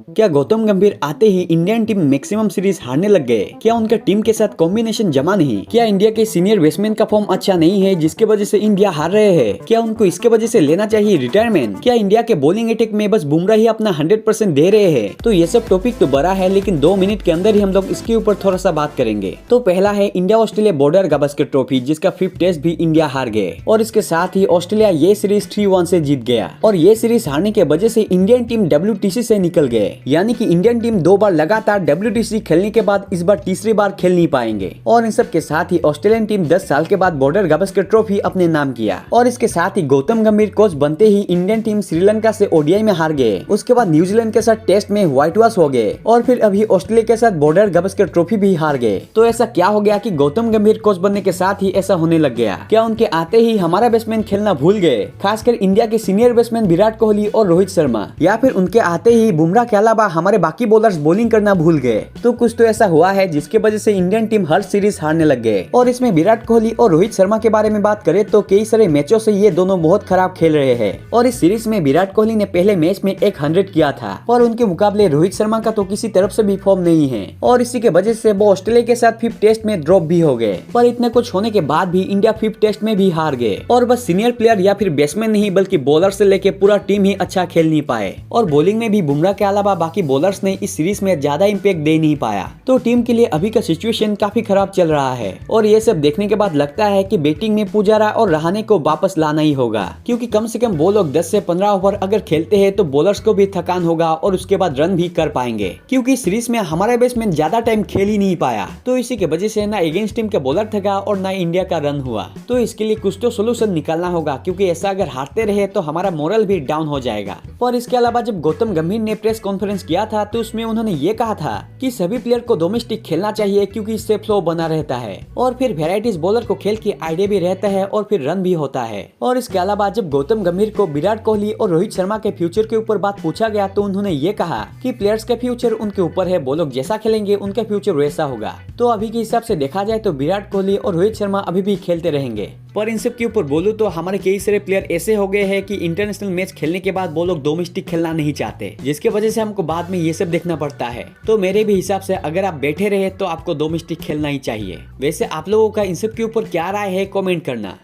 क्या गौतम गंभीर आते ही इंडियन टीम मैक्सिमम सीरीज हारने लग गए? क्या उनका टीम के साथ कॉम्बिनेशन जमा नहीं? क्या इंडिया के सीनियर बैट्समैन का फॉर्म अच्छा नहीं है जिसके वजह से इंडिया हार रहे हैं? क्या उनको इसके वजह से लेना चाहिए रिटायरमेंट? क्या इंडिया के बॉलिंग अटैक में बस बुमराह ही अपना 100% दे रहे हैं? तो ये सब टॉपिक तो बड़ा है, लेकिन 2 मिनट के अंदर ही हम लोग इसके ऊपर थोड़ा सा बात करेंगे। तो पहला है India Australia border Gavaskar trophy, जिसका 5th टेस्ट भी इंडिया हार गए और इसके साथ ही ऑस्ट्रेलिया ये सीरीज 3-1 से जीत गया और ये सीरीज हारने के वजह से इंडियन टीम WTC से निकल गए। यानी कि इंडियन टीम 2 बार लगातार WTC खेलने के बाद इस बार तीसरी बार खेल नहीं पाएंगे। और इन सब के साथ ही ऑस्ट्रेलियन टीम 10 साल के बाद बॉर्डर गावस्कर ट्रॉफी अपने नाम किया और इसके साथ ही गौतम गंभीर कोच बनते ही इंडियन टीम श्रीलंका से ODI में हार गए। उसके बाद न्यूजीलैंड के साथ टेस्ट में व्हाइट वॉश हो गए और फिर अभी ऑस्ट्रेलिया के साथ बॉर्डर गावस्कर ट्रॉफी भी हार गए। तो ऐसा क्या हो गया कि गौतम गंभीर कोच बनने के साथ ही ऐसा होने लग गया? क्या उनके आते ही हमारा बैट्समैन खेलना भूल गए, खासकर इंडिया के सीनियर बैट्समैन विराट कोहली और रोहित शर्मा, या फिर उनके आते ही बुमराह के अलावा हमारे बाकी बॉलर्स बॉलिंग करना भूल गए? तो कुछ तो ऐसा हुआ है जिसके वजह से इंडियन टीम हर सीरीज हारने लग गए। और इसमें विराट कोहली और रोहित शर्मा के बारे में बात करें तो कई सारे मैचों से ये दोनों बहुत खराब खेल रहे हैं और इस सीरीज में विराट कोहली ने पहले मैच में 100 किया था और उनके मुकाबले रोहित शर्मा का तो किसी तरफ से भी फॉर्म नहीं है और इसी के वजह से वो ऑस्ट्रेलिया के साथ 5th टेस्ट में ड्रॉप भी हो गए। पर इतने कुछ होने के बाद भी इंडिया 5th टेस्ट में भी हार गए और बस सीनियर प्लेयर या फिर बैट्समैन नहीं बल्कि बॉलर से लेके पूरा टीम ही अच्छा खेल नहीं पाए और बॉलिंग में भी बुमराह के अलावा बाकी बॉलर्स ने इस सीरीज में ज्यादा इम्पैक्ट दे नहीं पाया। तो टीम के लिए अभी का सिचुएशन काफी खराब चल रहा है और ये सब देखने के बाद लगता है कि बैटिंग में पुजारा और रहाणे को वापस लाना ही होगा, क्योंकि कम से कम वो लोग 10 से 15 ओवर अगर खेलते हैं तो बॉलर्स को भी थकान होगा और उसके बाद रन भी कर पाएंगे, क्योंकि सीरीज में हमारा बैट्समैन ज्यादा टाइम खेल ही नहीं पाया। तो इसी के वजह से ना अगेंस्ट टीम का बॉलर थका और ना इंडिया का रन हुआ। तो इसके लिए कुछ तो सोल्यूशन निकालना होगा, क्योंकि ऐसा अगर हारते रहे तो हमारा मोरल भी डाउन हो जाएगा। और इसके अलावा जब गौतम गंभीर ने प्रेस कॉन्फ्रेंस किया था तो उसमें उन्होंने ये कहा था कि सभी प्लेयर को डोमेस्टिक खेलना चाहिए, क्योंकि इससे फ्लो बना रहता है और फिर वेराइटीज बॉलर को खेल के आइडिया भी रहता है और फिर रन भी होता है। और इसके अलावा जब गौतम गंभीर को विराट कोहली और रोहित शर्मा के फ्यूचर के ऊपर बात पूछा गया तो उन्होंने ये कहा कि प्लेयर्स के फ्यूचर उनके ऊपर है, वो लोग जैसा खेलेंगे उनका फ्यूचर वैसा होगा। तो अभी के हिसाब से देखा जाए तो विराट कोहली और रोहित शर्मा अभी भी खेलते रहेंगे। पर इन सब के ऊपर बोलूं तो हमारे कई सारे प्लेयर ऐसे हो गए हैं कि इंटरनेशनल मैच खेलने के बाद वो लोग डोमेस्टिक खेलना नहीं चाहते, जिसके वजह से हमको बाद में ये सब देखना पड़ता है। तो मेरे भी हिसाब से अगर आप बैठे रहे तो आपको डोमेस्टिक खेलना ही चाहिए। वैसे आप लोगों का इन सब के ऊपर क्या राय है, कमेंट करना।